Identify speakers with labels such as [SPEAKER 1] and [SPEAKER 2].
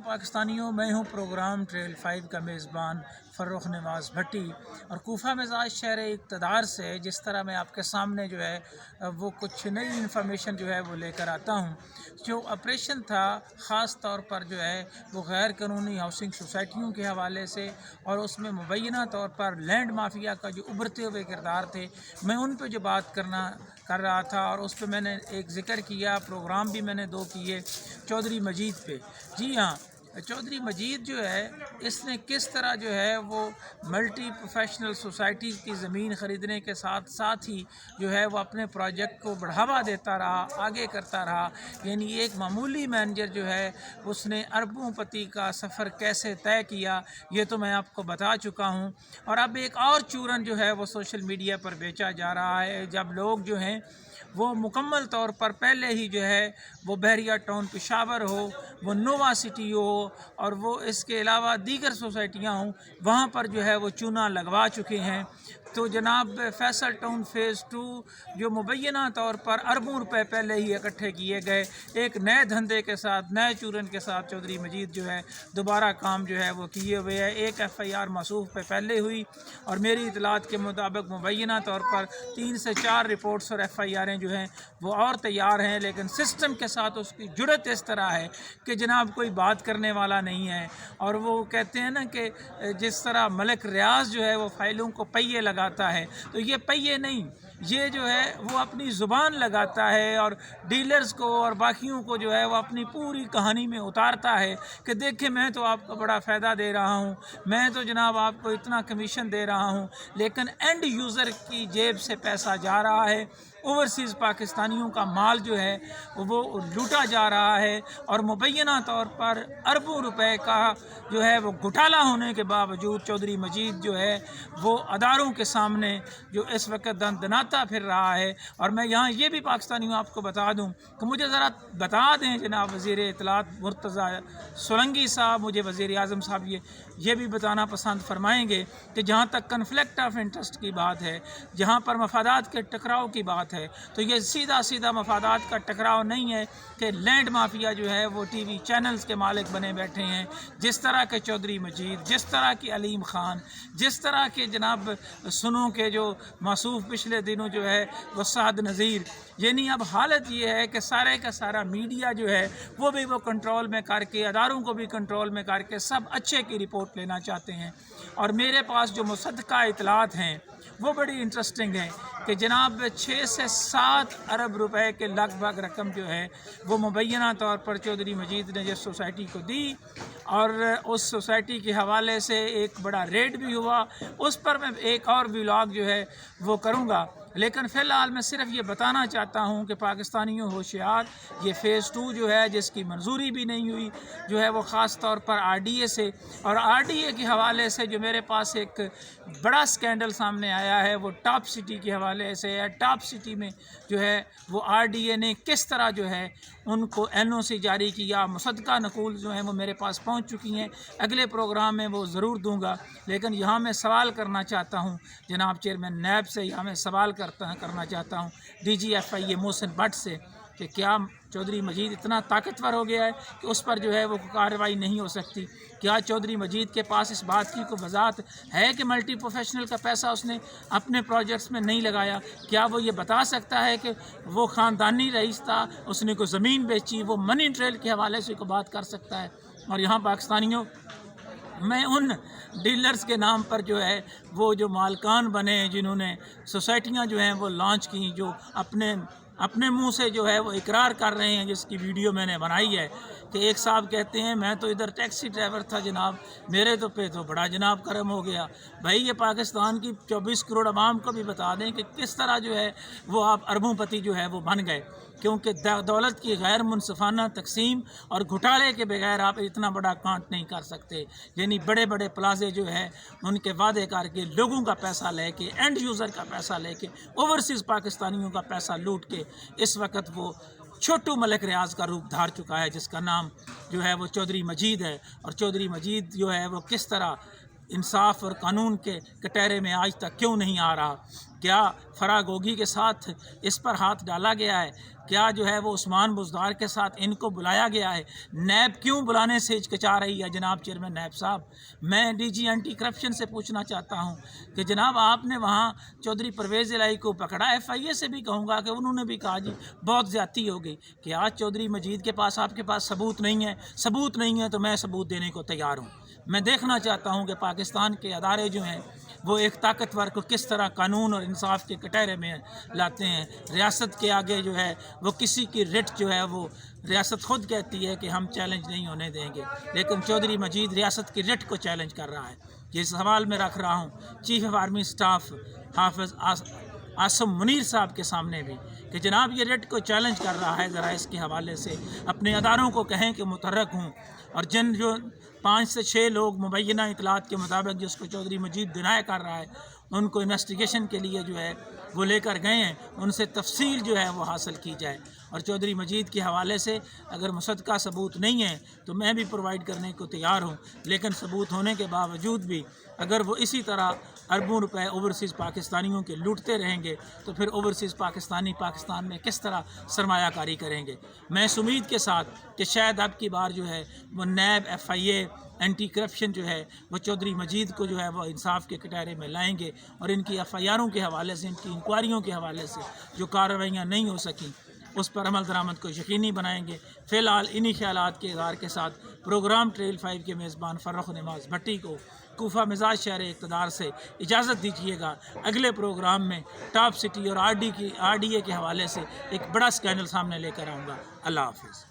[SPEAKER 1] پاکستانیوں، میں ہوں پروگرام ٹریل 5 کا میزبان فرخ نواز بھٹی، اور کوفہ مزاج شہر اقتدار سے جس طرح میں آپ کے سامنے جو ہے وہ کچھ نئی انفارمیشن جو ہے وہ لے کر آتا ہوں. جو آپریشن تھا خاص طور پر جو ہے وہ غیر قانونی ہاؤسنگ سوسائٹیوں کے حوالے سے، اور اس میں مبینہ طور پر لینڈ مافیا کا جو ابھرتے ہوئے کردار تھے، میں ان پہ جو بات کر رہا تھا، اور اس پہ میں نے ایک ذکر کیا. پروگرام بھی میں نے 2 کیے چودھری مجید پہ. جی ہاں، چودھری مجید جو ہے اس نے کس طرح جو ہے وہ ملٹی پروفیشنل سوسائٹی کی زمین خریدنے کے ساتھ ساتھ ہی جو ہے وہ اپنے پروجیکٹ کو بڑھاوا دیتا رہا، آگے کرتا رہا. یعنی ایک معمولی مینیجر جو ہے اس نے اربوں پتی کا سفر کیسے طے کیا، یہ تو میں آپ کو بتا چکا ہوں. اور اب ایک اور چورن جو ہے وہ سوشل میڈیا پر بیچا جا رہا ہے، جب لوگ جو ہیں وہ مکمل طور پر پہلے ہی جو ہے وہ بحریہ ٹاؤن پشاور ہو، وہ نووا سٹی ہو، اور وہ اس کے علاوہ دیگر سوسائٹیاں ہوں، وہاں پر جو ہے وہ چونا لگوا چکے ہیں. تو جناب فیصل ٹاؤن فیز 2 جو مبینہ طور پر اربوں روپے پہلے ہی اکٹھے کیے گئے، ایک نئے دھندے کے ساتھ، نئے چورن کے ساتھ چودھری مجید جو ہے دوبارہ کام جو ہے وہ کیے ہوئے ہے. ایک FIR موصوف پہ پہلے ہوئی، اور میری اطلاعات کے مطابق مبینہ طور پر 3 سے 4 رپورٹس اور FIRیں جو ہیں وہ اور تیار ہیں. لیکن سسٹم کے ساتھ اس کی جڑت اس طرح ہے کہ جناب کوئی بات کرنے والا نہیں ہے. اور وہ کہتے ہیں نا کہ جس طرح ملک ریاض جو ہے وہ فائلوں کو پہیے لگاتا ہے، تو یہ پہیے نہیں، یہ جو ہے وہ اپنی زبان لگاتا ہے، اور ڈیلرز کو اور باقیوں کو جو ہے وہ اپنی پوری کہانی میں اتارتا ہے کہ دیکھیں میں تو آپ کو بڑا فائدہ دے رہا ہوں، میں تو جناب آپ کو اتنا کمیشن دے رہا ہوں. لیکن اینڈ یوزر کی جیب سے پیسہ جا رہا ہے، اوورسیز پاکستانیوں کا مال جو ہے وہ لوٹا جا رہا ہے. اور مبینہ طور پر اربوں روپے کا جو ہے وہ گھوٹالا ہونے کے باوجود چودھری مجید جو ہے وہ اداروں کے سامنے جو اس وقت دندناتا پھر رہا ہے. اور میں یہاں یہ بھی پاکستانیوں آپ کو بتا دوں کہ مجھے ذرا بتا دیں جناب وزیر اطلاعات مرتضیٰ سولنگی صاحب، مجھے وزیر اعظم صاحب یہ بھی بتانا پسند فرمائیں گے کہ جہاں تک کنفلکٹ آف انٹرسٹ کی بات ہے، جہاں پر مفادات کے ٹکراؤ کی بات ہے، تو یہ سیدھا مفادات کا ٹکراؤ نہیں ہے کہ لینڈ مافیا جو ہے وہ ٹی وی چینلز کے مالک بنے بیٹھے ہیں، جس طرح کے چودھری مجید، جس طرح کی علیم خان، جس طرح کے جناب سنوں کے جو موصوف پچھلے دنوں جو ہے وہ سعد نذیر. یعنی اب حالت یہ ہے کہ سارے کا سارا میڈیا جو ہے وہ بھی وہ کنٹرول میں کر کے، اداروں کو بھی کنٹرول میں کر کے سب اچھے کی رپورٹ لینا چاہتے ہیں. اور میرے پاس جو مصدقہ اطلاعات ہیں وہ بڑی انٹرسٹنگ ہیں کہ جناب 6 سے 7 ارب روپے کے لگ بھگ رقم جو ہے وہ مبینہ طور پر چودھری مجید نے جس سوسائٹی کو دی، اور اس سوسائٹی کے حوالے سے ایک بڑا ریڈ بھی ہوا. اس پر میں ایک اور ولاگ جو ہے وہ کروں گا. لیکن فی الحال میں صرف یہ بتانا چاہتا ہوں کہ پاکستانیوں ہوشیار، یہ فیز 2 جو ہے جس کی منظوری بھی نہیں ہوئی جو ہے وہ خاص طور پر RDA سے، اور RDA کے حوالے سے جو میرے پاس ایک بڑا سکینڈل سامنے آیا ہے وہ ٹاپ سٹی کے حوالے سے ہے. ٹاپ سٹی میں جو ہے وہ RDA نے کس طرح جو ہے ان کو NOC جاری کیا. مصدقہ نقول جو ہیں وہ میرے پاس پہنچ چکی ہیں، اگلے پروگرام میں وہ ضرور دوں گا. لیکن یہاں میں سوال کرنا چاہتا ہوں جناب چیئرمین نیب سے، یہاں میں سوال کرنا چاہتا ہوں DG FIA محسن بٹ سے کہ کیا چودھری مجید اتنا طاقتور ہو گیا ہے کہ اس پر جو ہے وہ کارروائی نہیں ہو سکتی؟ کیا چودھری مجید کے پاس اس بات کی کوئی وضاحت ہے کہ ملٹی پروفیشنل کا پیسہ اس نے اپنے پروجیکٹس میں نہیں لگایا؟ کیا وہ یہ بتا سکتا ہے کہ وہ خاندانی رئیس تھا، اس نے کوئی زمین بیچی، وہ منی ٹریل کے حوالے سے کوئی بات کر سکتا ہے؟ اور یہاں پاکستانیوں، میں ان ڈیلرز کے نام پر جو ہے وہ جو مالکان بنے، جنہوں نے سوسائٹیاں جو ہیں وہ لانچ کی، جو اپنے منہ سے جو ہے وہ اقرار کر رہے ہیں، جس کی ویڈیو میں نے بنائی ہے کہ ایک صاحب کہتے ہیں میں تو ادھر ٹیکسی ڈرائیور تھا جناب، میرے تو پہ تو بڑا جناب کرم ہو گیا. بھائی یہ پاکستان کی 24 کروڑ عوام کو بھی بتا دیں کہ کس طرح جو ہے وہ آپ اربوں پتی جو ہے وہ بن گئے، کیونکہ دولت کی غیر منصفانہ تقسیم اور گھوٹالے کے بغیر آپ اتنا بڑا کانٹ نہیں کر سکتے. یعنی بڑے بڑے پلازے جو ہے ان کے وعدے کر کے، لوگوں کا پیسہ لے کے، اینڈ یوزر کا پیسہ لے کے، اوورسیز پاکستانیوں کا پیسہ لوٹ کے اس وقت وہ چھوٹو ملک ریاض کا روپ دھار چکا ہے، جس کا نام جو ہے وہ چودھری مجید ہے. اور چودھری مجید جو ہے وہ کس طرح انصاف اور قانون کے کٹہرے میں آج تک کیوں نہیں آ رہا؟ کیا فراگوگی کے ساتھ اس پر ہاتھ ڈالا گیا ہے؟ کیا جو ہے وہ عثمان بزدار کے ساتھ ان کو بلایا گیا ہے؟ نیب کیوں بلانے سے ہچکچا رہی ہے جناب چیئرمین نیب صاحب؟ میں ڈی جی اینٹی کرپشن سے پوچھنا چاہتا ہوں کہ جناب آپ نے وہاں چودھری پرویز الہی کو پکڑا، ایف آئی اے سے بھی کہوں گا کہ انہوں نے بھی کہا جی بہت زیادتی ہو گئی کہ آج چودھری مجید کے پاس آپ کے پاس ثبوت نہیں ہے تو میں ثبوت دینے کو تیار ہوں۔ میں دیکھنا چاہتا ہوں کہ پاکستان کے ادارے جو ہیں وہ ایک طاقتور کو کس طرح قانون اور انصاف کے کٹہرے میں لاتے ہیں۔ ریاست کے آگے جو ہے وہ کسی کی رٹ جو ہے وہ ریاست خود کہتی ہے کہ ہم چیلنج نہیں ہونے دیں گے، لیکن چودھری مجید ریاست کی رٹ کو چیلنج کر رہا ہے۔ یہ سوال میں رکھ رہا ہوں چیف آف آرمی سٹاف حافظ عاصم منیر صاحب کے سامنے بھی کہ جناب یہ رٹ کو چیلنج کر رہا ہے، ذرا اس کے حوالے سے اپنے اداروں کو کہیں کہ متحرک ہوں، اور جو 5 سے 6 لوگ مبینہ اطلاعات کے مطابق جس کو چودھری مجید ڈینائی کر رہا ہے ان کو انویسٹیگیشن کے لیے جو ہے وہ لے کر گئے ہیں، ان سے تفصیل جو ہے وہ حاصل کی جائے۔ اور چودھری مجید کے حوالے سے اگر مصدقہ ثبوت نہیں ہے تو میں بھی پرووائڈ کرنے کو تیار ہوں، لیکن ثبوت ہونے کے باوجود بھی اگر وہ اسی طرح اربوں روپے اوورسیز پاکستانیوں کے لوٹتے رہیں گے تو پھر اوورسیز پاکستانی پاکستان میں کس طرح سرمایہ کاری کریں گے؟ میں اس امید کے ساتھ کہ شاید اب کی بار جو ہے وہ نیب، ایف آئی اے، اینٹی کرپشن جو ہے وہ چودھری مجید کو جو ہے وہ انصاف کے کٹہرے میں لائیں گے، اور ان کی ایف آئی آروں کے حوالے سے، ان کی انکوائریوں کے حوالے سے جو کارروائیاں نہیں ہو سکیں اس پر عمل درآمد کو یقینی بنائیں گے۔ فی الحال انہی خیالات کے اظہار کے ساتھ پروگرام ٹریل 5 کے میزبان فرخ نماز بھٹی کو کوفہ مزاج شہر اقتدار سے اجازت دیجیے گا۔ اگلے پروگرام میں ٹاپ سٹی اور آر ڈی اے کے حوالے سے ایک بڑا اسکینڈل سامنے لے کر آؤں گا۔ اللہ حافظ۔